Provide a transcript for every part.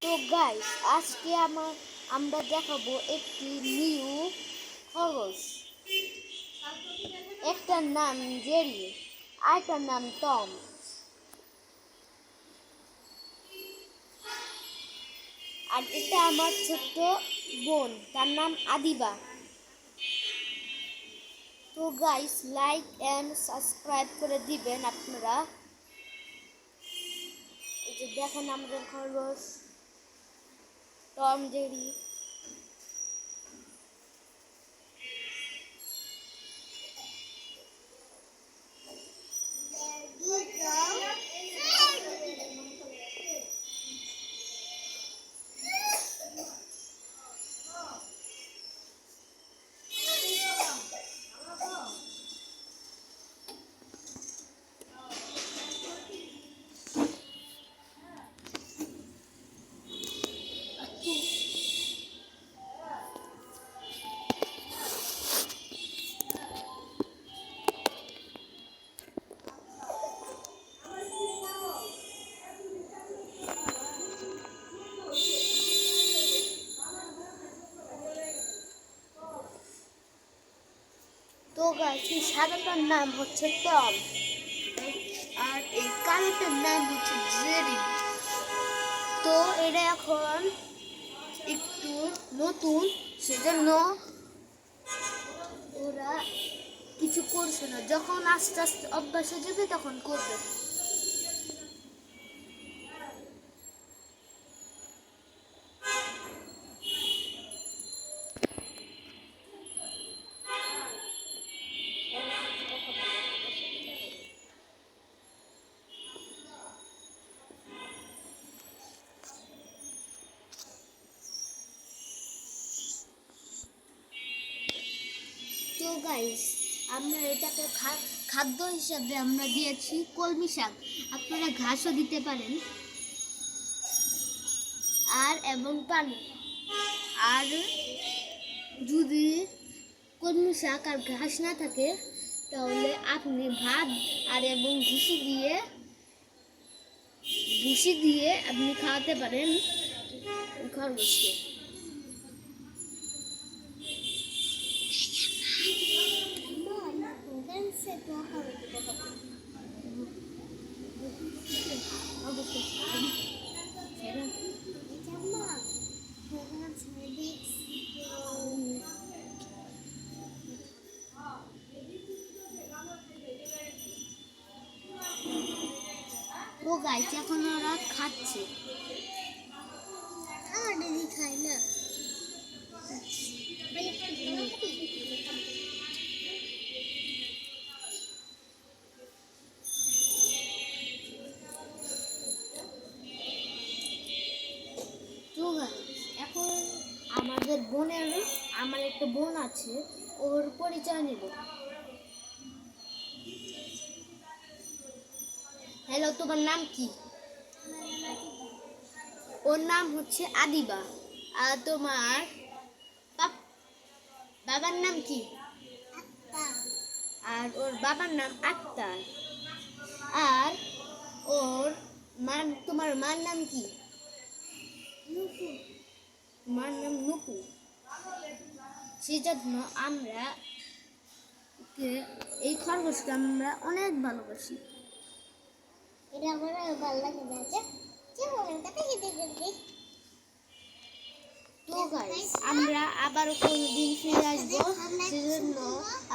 তো গাইস আজকে আমরা দেখাবো একটি নিউ খরগোশ। একটার নাম জেরি, আরেকটার নাম টম। আর এটা আমার ছোট্ট বোন, তার নাম আদিবা। তো গাইস লাইক এন্ড সাবস্ক্রাইব করে দিবেন আপনারা। এই যে দেখেন আমাদের খরগোশ টম জেরি। তো গাইস এই সাদাটার নাম হচ্ছে টম, আর এই কালোটার নাম হচ্ছে জেরি। তো এটা এখন একটু নতুন, সেজন্য ওরা কিছু করছে না। যখন আস্তে আস্তে অভ্যাস হয়ে যাবে তখন করবে। তো গাইস আমরা এটাকে খাদ্য হিসাবে আমরা দিয়েছি কলমি শাক। আপনারা ঘাসও দিতে পারেন, আর এবং পানি। আর যদি কলমি শাক আর ঘাস না থাকে তাহলে আপনি ভাত আর এবং ভুসি দিয়ে আপনি খাওয়াতে পারেন খরগোশকে। ও গাইস এখন ওরা খাচ্ছে। আমার দিদি খায় না। তো গাইস এখন আমাদের আমার একটা বোন আছে, ওর পরিচয় নেব। হ্যালো, তোমার নাম কি? ওর নাম হচ্ছে আদিবা। আর তোমার বাবার নাম কি? আর ওর বাবার নাম আক্তার। আর তোমার মার নাম কি? মার নাম নুপু। সেজন্য আমরা এই খরগোশকে আমরা অনেক ভালোবাসি। এটা আমার ভালো লাগে না। তো গাইস আমরা আবারও কোনদিন ফিরে আসবো, সেজন্য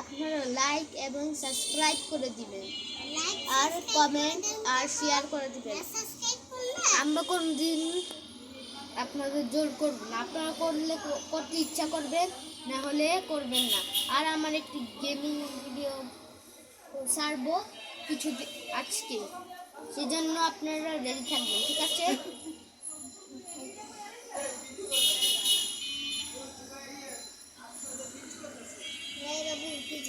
আপনারা লাইক এবং সাবস্ক্রাইব করে দিবেন, আর কমেন্ট আর শেয়ার করে দিবেন। আমরা কোনদিন আপনাদের জোর করব না, আপনারা করতে ইচ্ছা করবেন, না হলে করবেন না। আর আমার একটি গেমিং ভিডিও ছাড়বো আজকে, সেজন্য আপনারা রেডি থাকবেন, ঠিক আছে?